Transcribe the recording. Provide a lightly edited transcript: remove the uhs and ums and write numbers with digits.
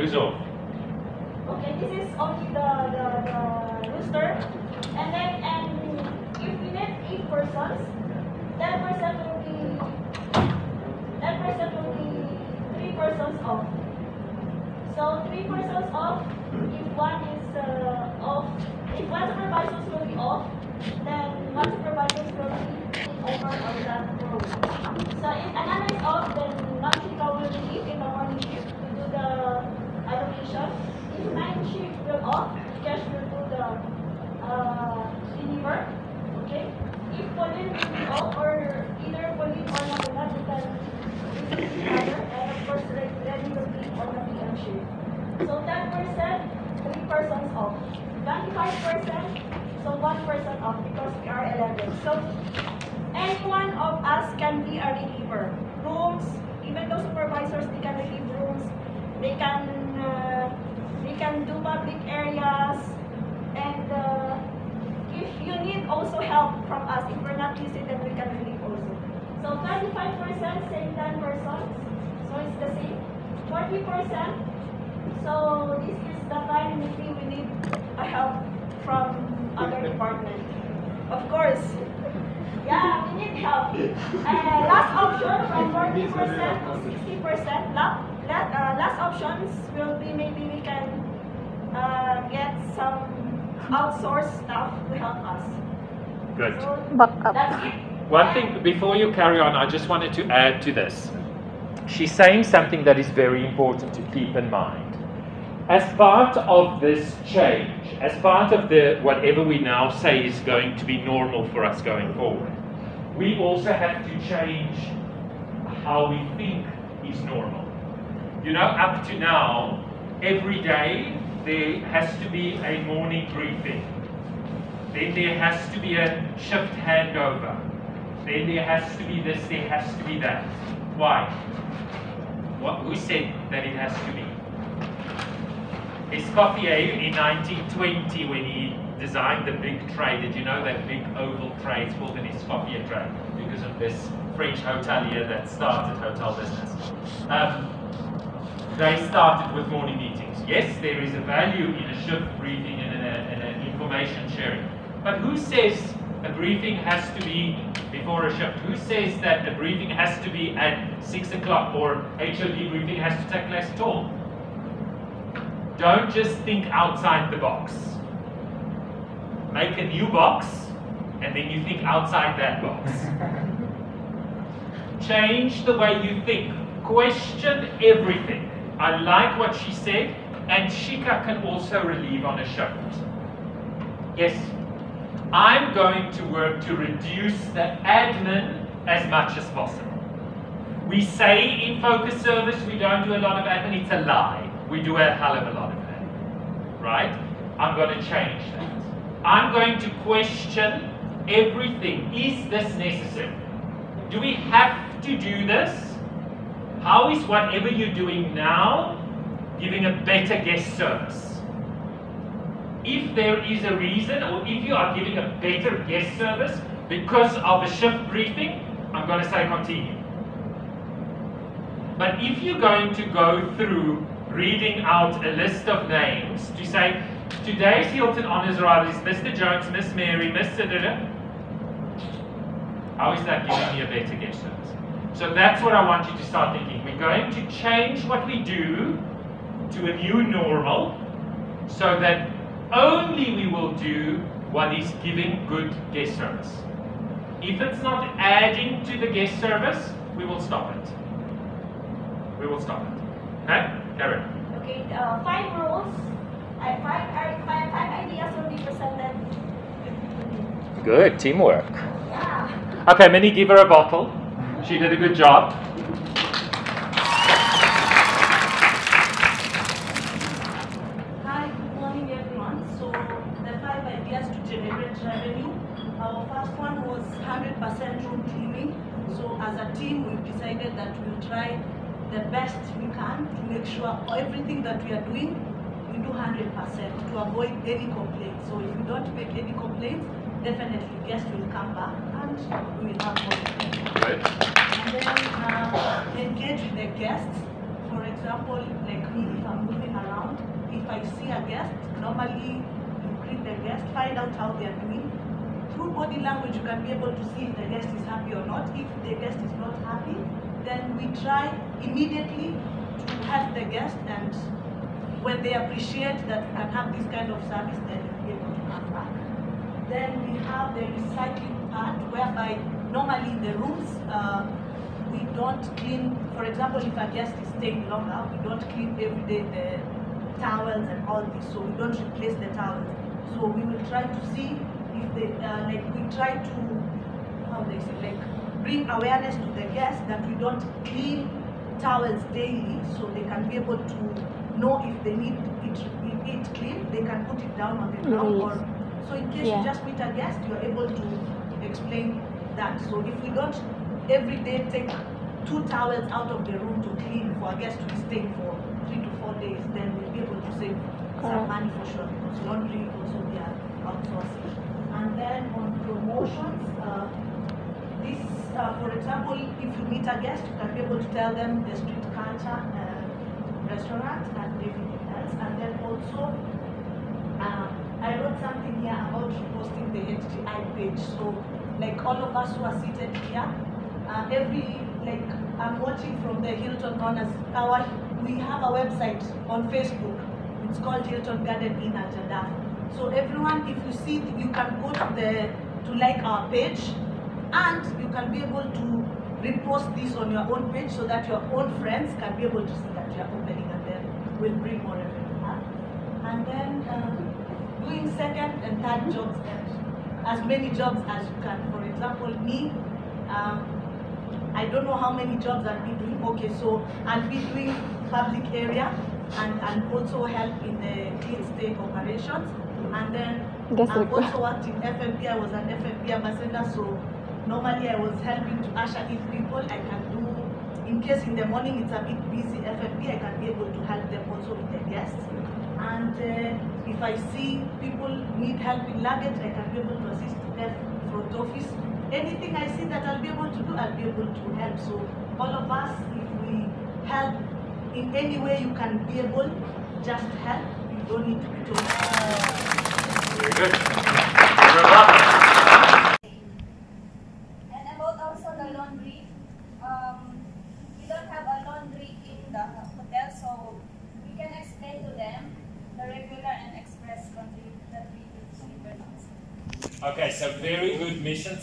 Who's off? Okay, this is only the rooster. And then, if we need 8 persons, that person will be 3 persons off. So 3 persons off. If one is off, if one supervisor will be off, then one supervisor will be over on that row. So if another is off, then Magica will leave in the morning shift to do the allocation. If night shift will off, Cash will do the deliver. Okay. If Pauline will be off, or either Pauline or Nabila, we can visit each other, and of course Reddy will be on the PM shift. So 10%, 3 persons off. 25%, so 1 person off because we are 11. So any one of us can be a reliever. Rooms, even though supervisors, they can relieve rooms. They can do public areas, and if you need also help from us, if we're not busy, then we can relieve also. So 25%, same 10 persons, so it's the same. 40%, so this is the time maybe we need a help from other department. Of course, yeah, we need help. Last option from 40% to 60%. Last options will be maybe we can get some outsourced staff to help us. Good. So that's it. One thing, before you carry on, I just wanted to add to this. She's saying something that is very important to keep in mind. As part of this change, as part of the whatever we now say is going to be normal for us going forward, we also have to change how we think is normal. You know, up to now, every day there has to be a morning briefing. Then there has to be a shift handover. Then there has to be this, there has to be that. Why? Who said that it has to be? Escoffier in 1920, when he designed the big tray, did you know that big oval tray? It's called an Escoffier tray because of this French hotelier that started hotel business. They started with morning meetings. Yes, there is a value in a shift briefing and in an information sharing. But who says a briefing has to be before a shift? Who says that a briefing has to be at 6 o'clock or HOD briefing has to take place at all? Don't just think outside the box. Make a new box and then you think outside that box. Change the way you think. Question everything. I like what she said, and Shika can also relieve on a shift. Yes, I'm going to work to reduce the admin as much as possible. We say in focus service we don't do a lot of admin, it's a lie. We do a hell of a lot of admin, right? I'm going to change that. I'm going to question everything. Is this necessary? Do we have to do this? How is whatever you're doing now giving a better guest service? If there is a reason, or if you are giving a better guest service because of a shift briefing, I'm going to say continue. But if you're going to go through reading out a list of names to say, today's Hilton Honours Rider is Mr. Jones, Miss Mary, Mr. Dada, how is that giving me a better guest service? So that's what I want you to start thinking. We're going to change what we do to a new normal so that only we will do what is giving good guest service. If it's not adding to the guest service, we will stop it. We will stop it. Okay? Karen. Okay, 5 rules. 5 ideas will be presented. Good, teamwork. Yeah. Okay, Minnie, give her a bottle. She did a good job. Hi, good morning everyone. So the 5 ideas to generate revenue. Our first one was 100% room cleaning. So as a team, we've decided that we'll try the best we can to make sure everything that we are doing, we do 100% to avoid any complaints. So if we don't make any complaints, definitely guests will come back and we will have more. Good. And then engage with the guests. For example, example, like me, if I'm moving around, if I see a guest, normally you greet the guest, find out how they are doing. Through body language, you can be able to see if the guest is happy or not. If the guest is not happy, then we try immediately to help the guest, and when they appreciate that we can have this kind of service, then they'll be able to come back. Then we have the recycling part, whereby normally in the rooms, we don't clean. For example, if a guest is staying longer, we don't clean every day the towels and all this, so we don't replace the towels. So we will try to see if they, we try to, bring awareness to the guests that we don't clean towels daily, so they can be able to know if they need it clean, they can put it down on the ground. Or so in case you just meet a guest, you're able to explain that. So if we don't every day take 2 towels out of the room to clean for a guest to be staying for 3 to 4 days, then we'll be able to save some money for sure, because laundry also we are outsourcing. And then on promotions, this, for example, if you meet a guest, you can be able to tell them the street culture, restaurant, and everything else. And then also, I wrote something here about reposting the HTI page. So, like all of us who are seated here, I'm watching from the Hilton Corners. We have a website on Facebook. It's called Hilton Garden Inn at Jeddah. So everyone, if you see, you can go to like our page, and you can be able to repost this on your own page, so that your own friends can be able to see that you are opening, and then we'll bring more revenue. And then doing second and third jobs, as many jobs as you can. For example, me, I don't know how many jobs I'll be doing. Okay, so I'll be doing public area and also help in the Cleanstay operations. And then I've also worked in FNP. I was an FNP ambassador, so normally I was helping to usher in people. I can do, in case in the morning it's a bit busy FNP, I can be able to help them also with the guests. And if I see people need help in luggage, I can be able to assist them front office. Anything I see that I'll be able to do, I'll be able to help. So all of us, if we help in any way you can be able, just help. You don't need to be told. Very good. You're welcome. And about also the laundry, we don't have a laundry in the hotel, so we can explain to them the regular and express laundry that we use in the house. Okay, so very good mission.